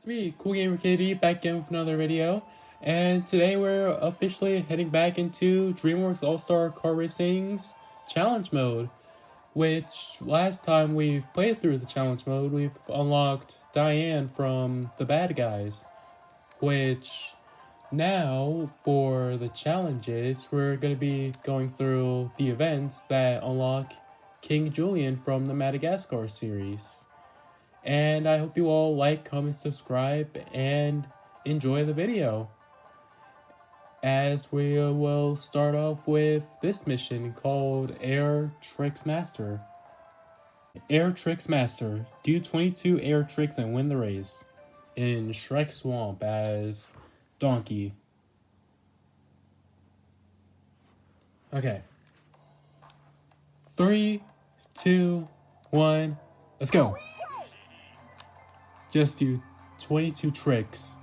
It's me, Cool Gamer KD, back in with another video, and today we're officially heading back into DreamWorks All-Star Kart Racing's challenge mode, which last time we've played through the challenge mode, we've unlocked Diane from the bad guys, which now for the challenges, we're going to be going through the events that unlock King Julien from the Madagascar series. And I hope you all like, comment, subscribe, and enjoy the video. As we will start off with this mission called Air Tricks Master. Air Tricks Master. Do 22 air tricks and win the race. In Shrek Swamp as Donkey. Okay. 3, 2, 1, let's go. Just do 22 tricks.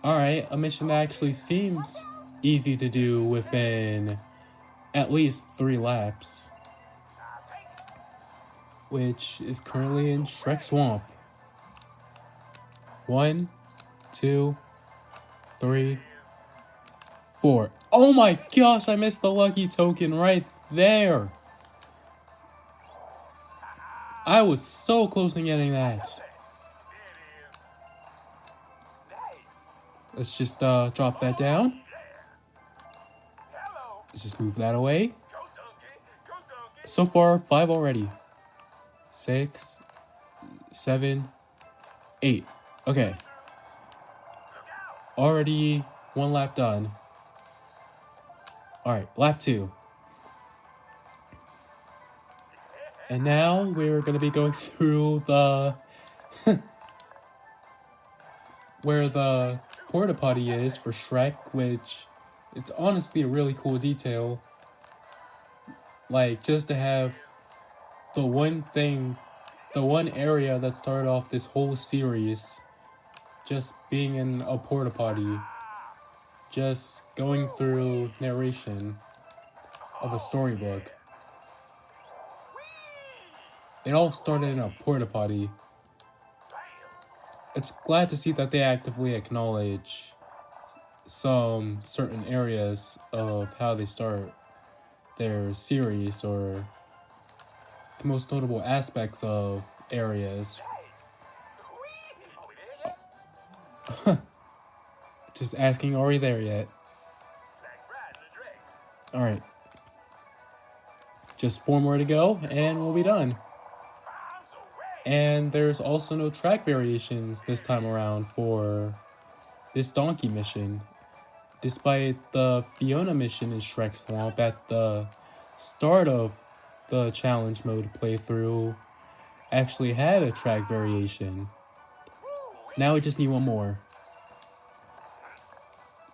Alright, a mission that actually seems easy to do within at least 3 laps. Which is currently in Shrek Swamp. 1, 2, 3, 4. Oh my gosh, I missed the lucky token right there. I was so close to getting that. Let's just drop that down. Let's just move that away. So far, 5 already. 6, 7, 8. Okay. Already 1 lap done. Alright, lap 2. And now we're going to be going through the... where the porta potty is for Shrek, which it's honestly a really cool detail. Like, just to have the one area that started off this whole series just being in a porta potty, just going through narration of a storybook. It all started in a porta potty. It's glad to see that they actively acknowledge some certain areas of how they start their series, or the most notable aspects of areas. Just asking, are we there yet? Alright. Just 4 more to go, and we'll be done. And there's also no track variations this time around for this donkey mission. Despite the Fiona mission in Shrek Swamp at the start of the challenge mode playthrough actually had a track variation. Now we just need 1 more.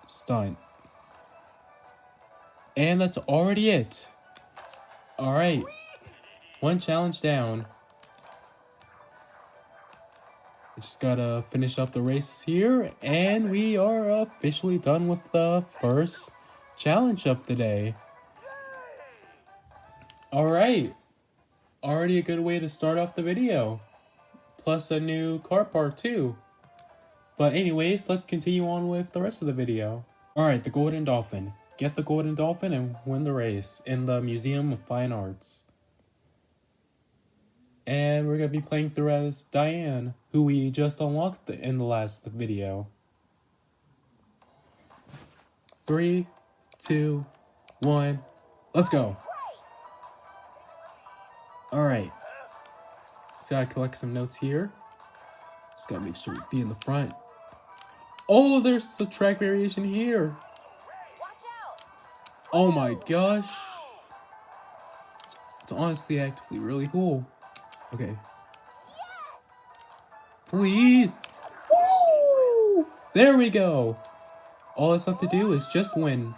Stunt. And that's already it. Alright. 1 challenge down. Just gotta finish up the races here, and we are officially done with the first challenge of the day. Alright, already a good way to start off the video, plus a new car part too. But anyways, let's continue on with the rest of the video. Alright, the Golden Dolphin. Get the Golden Dolphin and win the race in the Museum of Fine Arts. And we're going to be playing through as Diane, who we just unlocked in the last video. 3, 2, 1, let's go. Alright. So I collect some notes here. Just gotta make sure we be in the front. Oh, there's a track variation here. Oh my gosh. It's honestly actively really cool. Okay. Please. Woo! There we go. All that's left to do is just win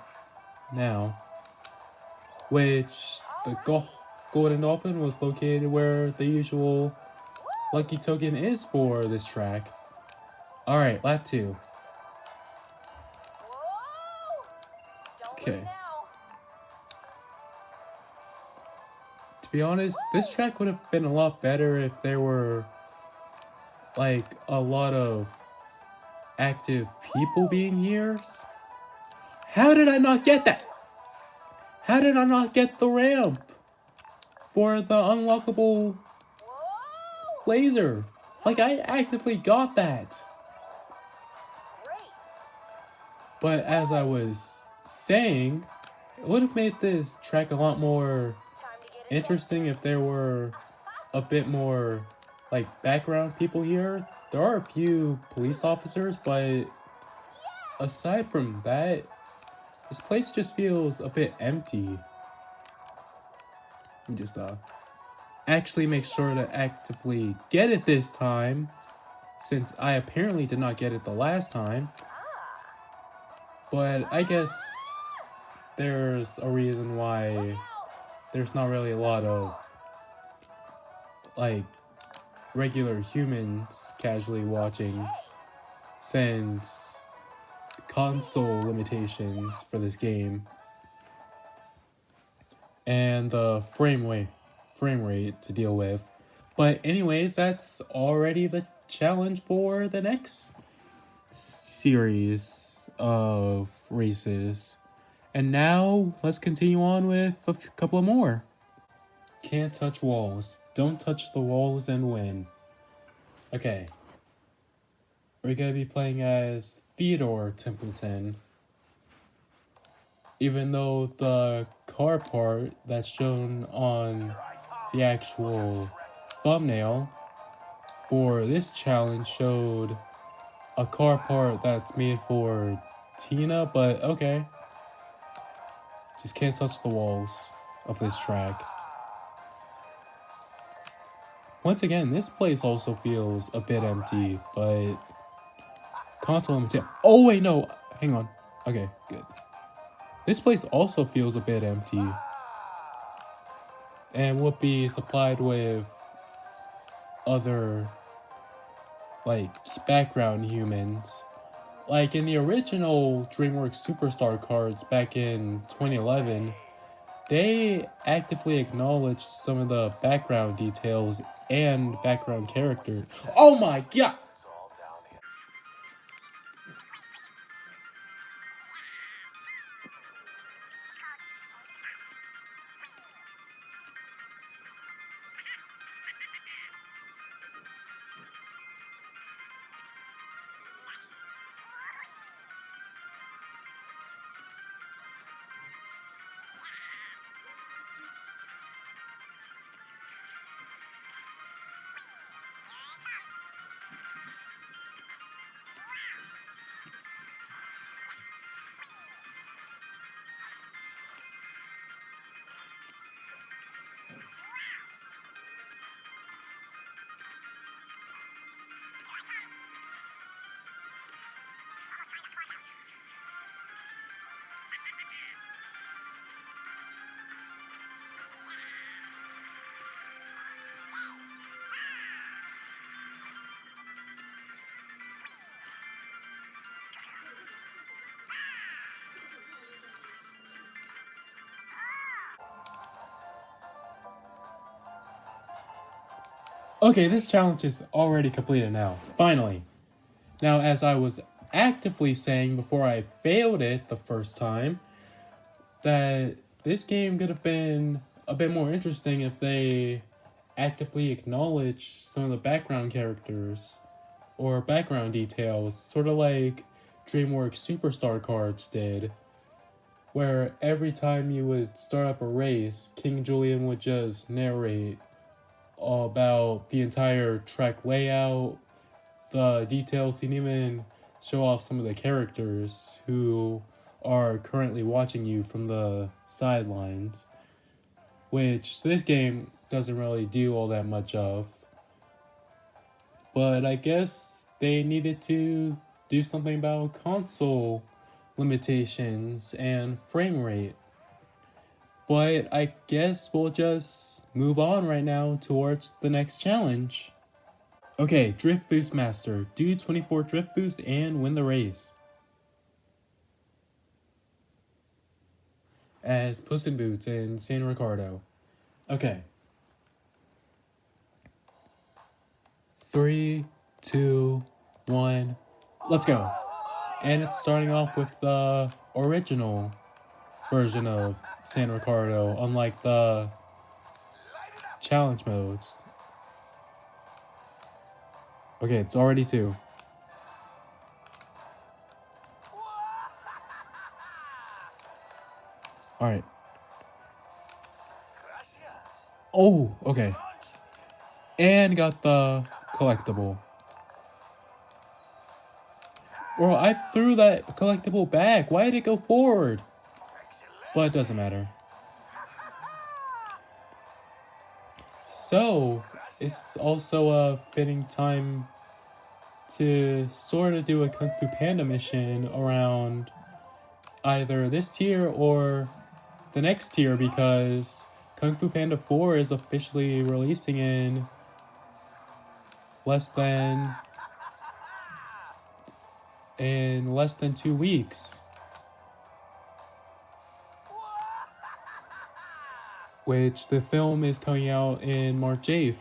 now. Which the Golden Dolphin was located where the usual lucky token is for this track. Alright, lap 2. Okay. To be honest, this track would have been a lot better if there were like a lot of active people being here. How did I not get that? How did I not get the ramp for the unlockable laser? Like, I actively got that. But as I was saying, it would have made this track a lot more interesting if there were a bit more, like, background people here. There are a few police officers, but aside from that, this place just feels a bit empty. Let me just actually make sure to actively get it this time, since I apparently did not get it the last time. But I guess there's a reason why there's not really a lot of, like, regular humans casually watching, since console limitations for this game and the frame rate to deal with. But anyways, that's already the challenge for the next series of races. And now let's continue on with a couple of more. Can't touch walls. Don't touch the walls and win. Okay. We're gonna be playing as Theodore Templeton. Even though the car part that's shown on the actual thumbnail for this challenge showed a car part that's made for Tina, but okay. Just can't touch the walls of this track. Once again, this place also feels a bit empty, but console limited. Oh wait, no, hang on. Okay, good. This place also feels a bit empty and would be supplied with other, like, background humans. Like in the original DreamWorks Superstar cards back in 2011, they actively acknowledged some of the background details and background characters. Oh my god! Okay, this challenge is already completed now. Finally. Now, as I was actively saying before I failed it the first time, that this game could have been a bit more interesting if they actively acknowledged some of the background characters or background details, sort of like DreamWorks Superstar cards did, where every time you would start up a race, King Julien would just narrate all about the entire track layout, the details. He'd even show off some of the characters who are currently watching you from the sidelines, which this game doesn't really do all that much of. But I guess they needed to do something about console limitations and frame rate. But I guess we'll just move on right now towards the next challenge. Okay, Drift Boost Master. Do 24 Drift Boost and win the race. As Puss in Boots in San Ricardo. Okay. 3, 2, 1, Let's go. And it's starting off with the original version of San Ricardo, unlike the challenge modes. Okay, it's already 2. Alright. Oh, okay. And got the collectible. Bro, I threw that collectible back. Why did it go forward? But it doesn't matter. So, it's also a fitting time to sort of do a Kung Fu Panda mission around either this tier or the next tier, because Kung Fu Panda 4 is officially releasing in less than 2 weeks. Which the film is coming out in March 8th.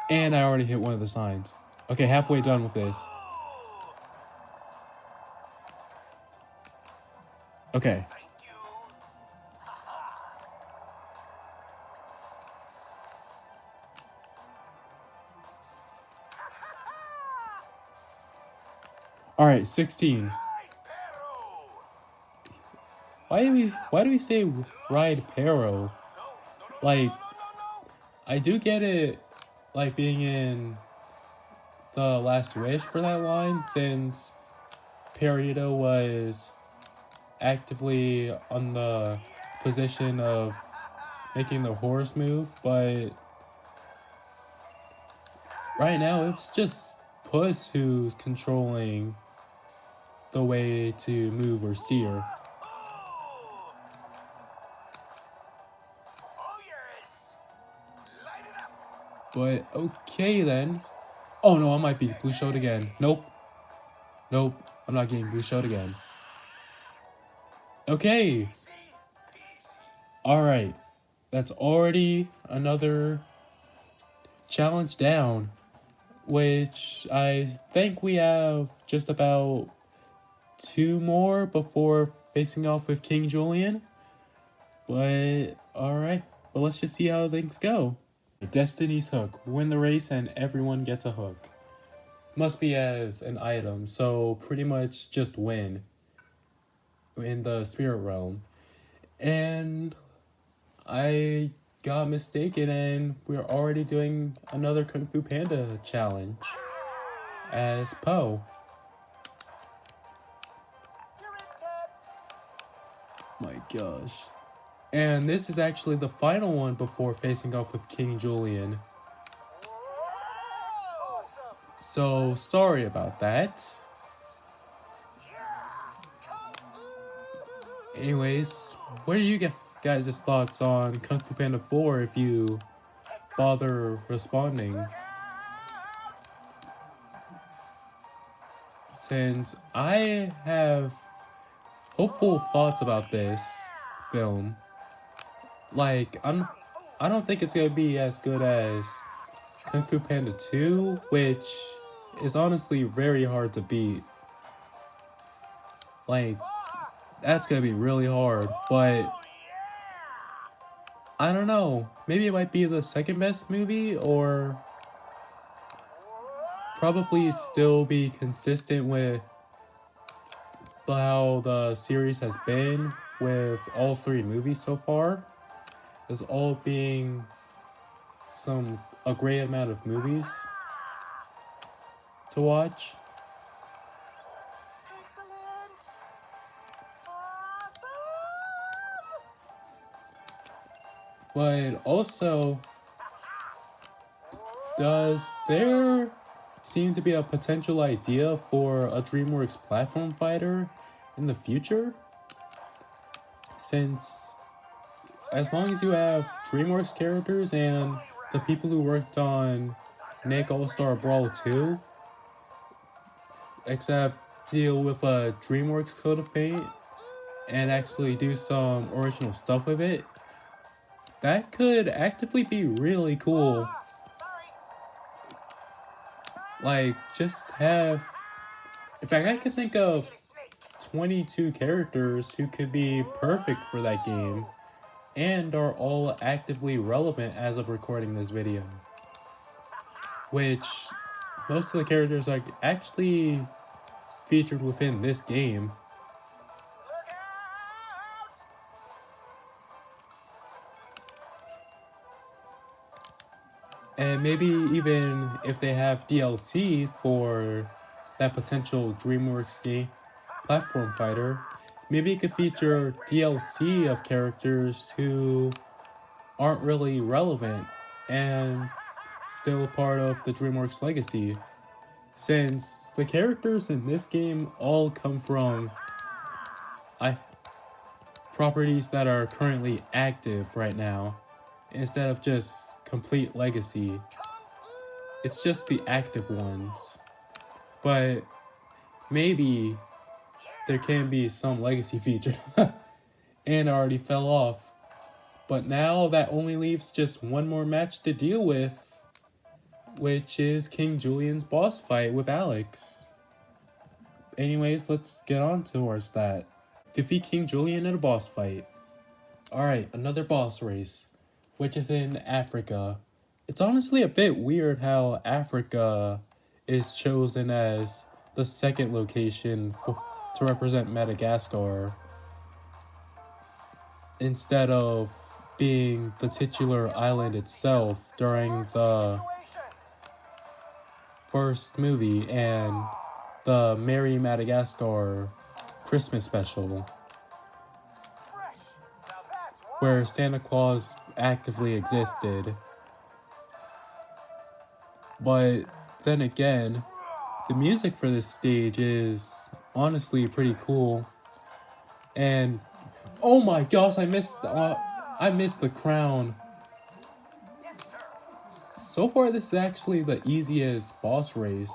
And I already hit one of the signs. Okay, halfway done with this. Okay. Alright, 16. Why do we say ride Pero? Like, I do get it, like, being in The Last Wish for that line, since Peridot was actively on the position of making the horse move, but right now it's just Puss who's controlling the way to move or steer. But okay then. Oh no, I might be blue showed again. Nope. Nope, I'm not getting blue showed again. Okay. Alright. That's already another challenge down, which I think we have just about 2 more before facing off with King Julien. But alright, well, let's just see how things go. Destiny's Hook. Win the race and everyone gets a hook. Must be as an item, so pretty much just win in the spirit realm. And I got mistaken, and we're already doing another Kung Fu Panda challenge as Po. My gosh. And this is actually the final one before facing off with King Julien. So, sorry about that. Anyways, what are you guys' thoughts on Kung Fu Panda 4 if you bother responding? Since I have hopeful thoughts about this film. Like, I don't think it's gonna be as good as Kung Fu Panda 2, which is honestly very hard to beat. Like, that's gonna be really hard, but I don't know. Maybe it might be the second best movie, or probably still be consistent with how the series has been with all 3 movies so far, as all being a great amount of movies to watch. But also, does there seem to be a potential idea for a DreamWorks platform fighter in the future? Since as long as you have DreamWorks characters and the people who worked on Nick All-Star Brawl 2, except deal with a DreamWorks coat of paint and actually do some original stuff with it, that could actively be really cool. Like, just have... In fact, I could think of 22 characters who could be perfect for that game and are all actively relevant as of recording this video. Which, most of the characters are actually featured within this game. And maybe even if they have DLC for that potential DreamWorks game platform fighter, maybe it could feature DLC of characters who aren't really relevant and still part of the DreamWorks legacy. Since the characters in this game all come from properties that are currently active right now, instead of just complete legacy. It's just the active ones. But maybe there can be some legacy feature. And already fell off. But now that only leaves just one more match to deal with, which is King Julien's boss fight with Alex. Anyways, let's get on towards that. Defeat King Julien in a boss fight. Alright, another boss race, which is in Africa. It's honestly a bit weird how Africa is chosen as the second location to represent Madagascar, instead of being the titular island itself during the first movie and the Merry Madagascar Christmas special, where Santa Claus actively existed. But then again, the music for this stage is honestly pretty cool. And oh my gosh, I missed the crown. So far, this is actually the easiest boss race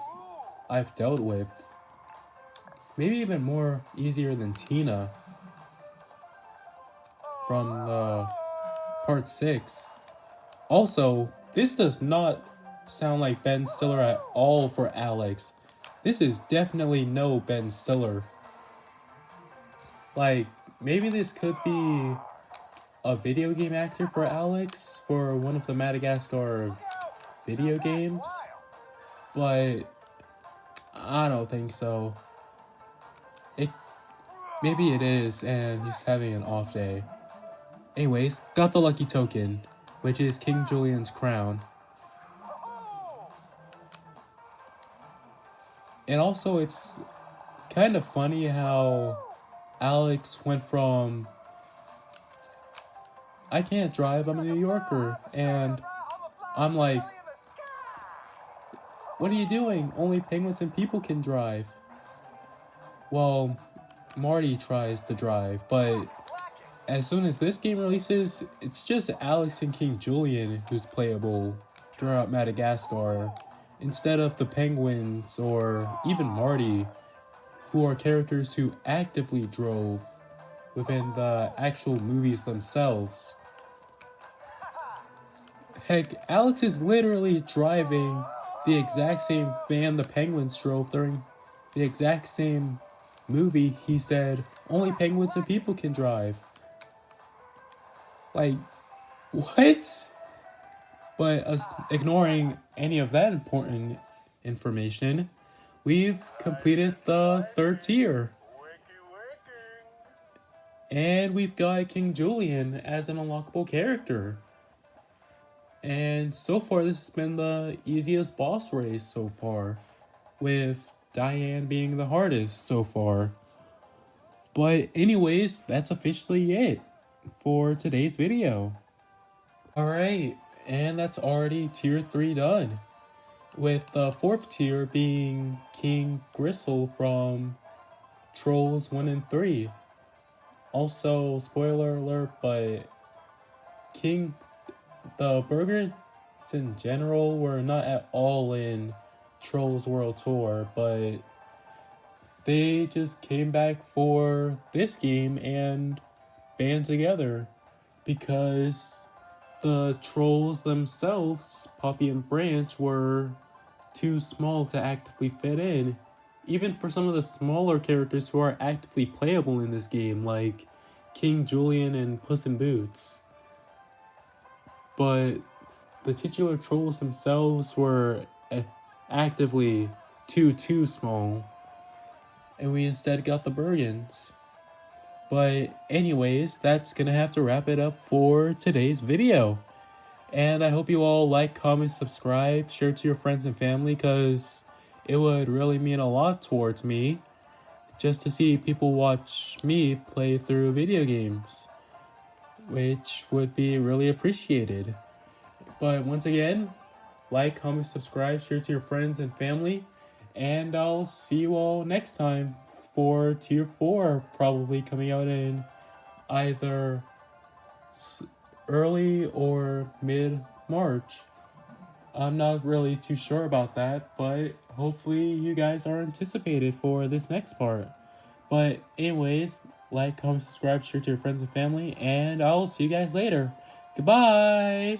I've dealt with. Maybe even more easier than Tina from the part 6. Also, this does not sound like Ben Stiller at all for Alex. This is definitely no Ben Stiller. Like, maybe this could be a video game actor for Alex for one of the Madagascar video games, but I don't think so. Maybe it is, and he's having an off day. Anyways, got the lucky token, which is King Julien's crown. And also, it's kind of funny how Alex went from, I can't drive, I'm a New Yorker, and I'm like, what are you doing? Only penguins and people can drive. Well, Marty tries to drive, but as soon as this game releases, it's just Alex and King Julien who's playable throughout Madagascar, instead of the penguins or even Marty, who are characters who actively drove within the actual movies themselves. Heck, Alex is literally driving the exact same van the penguins drove during the exact same movie he said only penguins and people can drive. Like, what? But ignoring any of that important information, we've completed the 3rd tier. And we've got King Julien as an unlockable character. And so far, this has been the easiest boss race so far, with Diane being the hardest so far. But anyways, that's officially it for today's video. Alright, and that's already tier 3 done, with the 4th tier being King Gristle from Trolls 1 and 3. Also, spoiler alert, but the burgers in general were not at all in Trolls World Tour, but they just came back for this game and band together because the trolls themselves, Poppy and Branch, were too small to actively fit in, even for some of the smaller characters who are actively playable in this game, like King Julien and Puss in Boots. But the titular trolls themselves were actively too small, and we instead got the Bergens. But anyways, that's gonna have to wrap it up for today's video. And I hope you all like, comment, subscribe, share to your friends and family, because it would really mean a lot towards me just to see people watch me play through video games, which would be really appreciated. But once again, like, comment, subscribe, share to your friends and family, and I'll see you all next time for Tier 4, probably coming out in either early or mid-March. I'm not really too sure about that, but hopefully you guys are anticipated for this next part. But anyways, like, comment, subscribe, share to your friends and family, and I'll see you guys later. Goodbye!